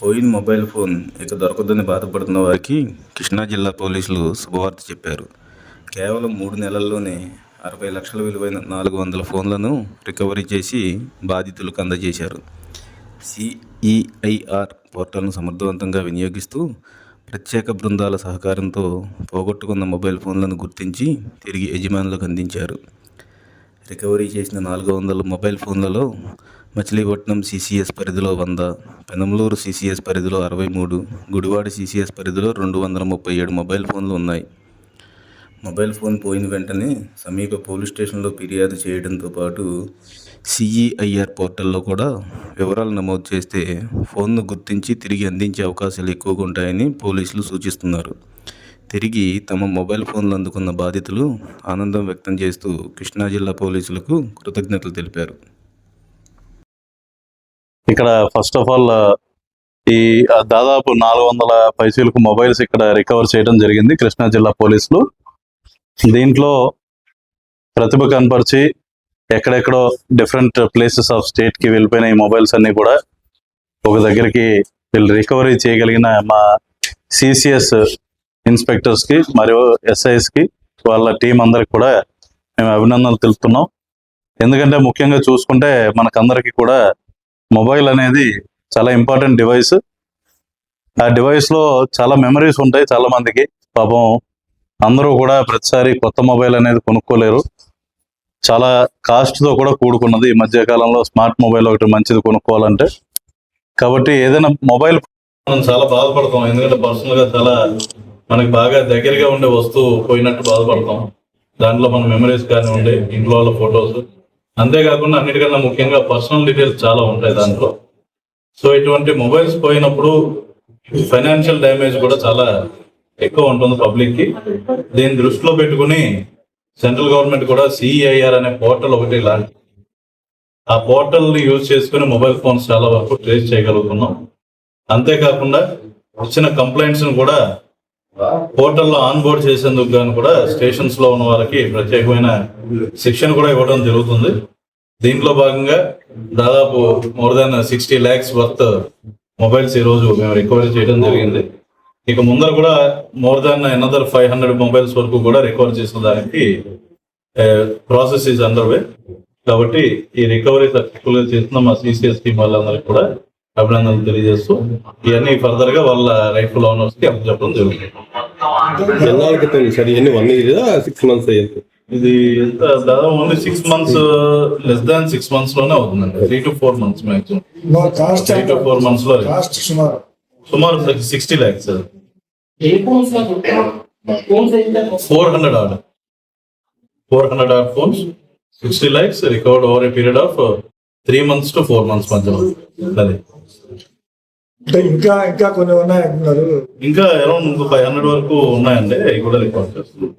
పోయిన mobile phone ఇక దొరకదని బాధపడుతున్న వారికి కృష్ణా జిల్లా పోలీసులు శుభవార్త చెప్పారు. కేవలం 3 నెలల్లోనే 60 లక్షల విలువైన 400 ఫోన్లను రికవరీ చేసి బాధితులకు అందజేశారు. సిఈఐఆర్ పోర్టల్ను సమర్థవంతంగా వినియోగిస్తూ ప్రత్యేక బృందాల సహకారంతో పోగొట్టుకున్న మొబైల్ ఫోన్లను గుర్తించి తిరిగి యజమానులకు అందించారు. రికవరీ చేసిన 400 మొబైల్ ఫోన్లలో మచిలీపట్నం సిసిఎస్ పరిధిలో 100, పెనమలూరు సిసిఎస్ పరిధిలో 63, గుడివాడ సిసిఎస్ పరిధిలో 237 మొబైల్ ఫోన్లు ఉన్నాయి. మొబైల్ ఫోన్ పోయిన వెంటనే సమీప పోలీస్ స్టేషన్లో ఫిర్యాదు చేయడంతో పాటు సిఈఐఆర్ పోర్టల్లో కూడా వివరాలు నమోదు చేస్తే ఫోన్ను గుర్తించి తిరిగి అందించే అవకాశాలు ఎక్కువగా ఉంటాయని పోలీసులు సూచిస్తున్నారు. తిరిగి తమ మొబైల్ ఫోన్లు అందుకున్న బాధితులు ఆనందం వ్యక్తం చేస్తూ కృష్ణా జిల్లా పోలీసులకు కృతజ్ఞతలు తెలిపారు. ఇక్కడ ఫస్ట్ ఆఫ్ ఆల్ ఈ దాదాపు 400 పైసలకు మొబైల్స్ ఇక్కడ రికవర్ చేయడం జరిగింది కృష్ణా జిల్లా పోలీసులు. దీంట్లో ప్రతిభ కనపరిచి ఎక్కడెక్కడో డిఫరెంట్ ప్లేసెస్ ఆఫ్ స్టేట్కి వెళ్ళిపోయిన ఈ మొబైల్స్ అన్నీ కూడా ఒక దగ్గరికి వీళ్ళు రికవరీ చేయగలిగిన మా సిసిఎస్ ఇన్స్పెక్టర్స్కి మరియు ఎస్ఐస్కి వాళ్ళ టీం అందరికి కూడా మేము అభినందనలు తెలుపుతున్నాం. ఎందుకంటే ముఖ్యంగా చూసుకుంటే మనకందరికీ కూడా మొబైల్ అనేది చాలా ఇంపార్టెంట్ డివైస్. ఆ డివైస్లో చాలా మెమరీస్ ఉంటాయి. చాలా మందికి పాపం అందరూ కూడా ప్రతిసారి కొత్త మొబైల్ అనేది కొనుక్కోలేరు. చాలా కాస్ట్తో కూడా కూడుకున్నది. ఈ మధ్యకాలంలో స్మార్ట్ మొబైల్ ఒకటి మంచిది కొనుక్కోవాలంటే. కాబట్టి ఏదైనా మొబైల్ మనం చాలా బాధపడతాం. ఎందుకంటే పర్సనల్గా చాలా మనకి బాగా దగ్గరగా ఉండే వస్తువు పోయినట్టు బాధపడతాం. దాంట్లో మన మెమరీస్ కానీ ఉండే ఇంట్లో వాళ్ళ ఫొటోస్, అంతేకాకుండా అన్నిటికన్నా ముఖ్యంగా పర్సనల్ డీటెయిల్స్ చాలా ఉంటాయి దాంట్లో. సో ఇటువంటి మొబైల్స్ పోయినప్పుడు ఫైనాన్షియల్ డ్యామేజ్ కూడా చాలా ఎక్కువ ఉంటుంది పబ్లిక్కి. దీన్ని దృష్టిలో పెట్టుకుని సెంట్రల్ గవర్నమెంట్ కూడా సిఈఐఆర్ అనే పోర్టల్ ఒకటి లాంటి ఆ పోర్టల్ని యూజ్ చేసుకుని మొబైల్ ఫోన్స్ చాలా వరకు ట్రేస్ చేయగలుగుతున్నాం. అంతేకాకుండా వచ్చిన కంప్లైంట్స్ని కూడా పోర్టల్లో ఆన్ బోర్డ్ చేసేందుకు గాను కూడా స్టేషన్స్ లో ఉన్న వారికి ప్రత్యేకమైన శిక్షణ కూడా ఇవ్వడం జరుగుతుంది. దీంట్లో భాగంగా దాదాపు more than 60 lakhs worth mobiles ఈ రోజు మేము రికవరీ చేయడం జరిగింది. ఇక ముందర కూడా మోర్ దాన్ అనదర్ 500 మొబైల్స్ వరకు కూడా రికవర్ చేసిన దానికి ప్రాసెస్ ఈజ్ అండర్వే. కాబట్టి ఈ రికవరీ సక్సెస్ఫుల్ గా చేస్తున్న మా సిసిఎస్ టీం వాళ్ళందరికీ కూడా అభినందనలు తెలియజేస్తూ ఇవన్నీ ఫర్దర్ గా వాళ్ళ రైట్ఫుల్ ఓనర్స్ కి అప్పచెప్పడం జరుగుతుంది. $6 months అయ్యింది. ఇది దాదాపు only 6 months, less than 6 months లోనే అవుతుందండి. 3 to 4 months maximum. 3 to 4 months లో సుమారు 60 lakhs. 400 odd phones, 60 lakhs recovered over a period of 3 months to 4 months మధ్యలో. అదే ఇంకా కొన్ని ఉన్నాయంటున్నారు. ఇంకా అరౌండ్ 500 వరకు ఉన్నాయండి. అవి కూడా రికార్డ్ చేస్తున్నాం.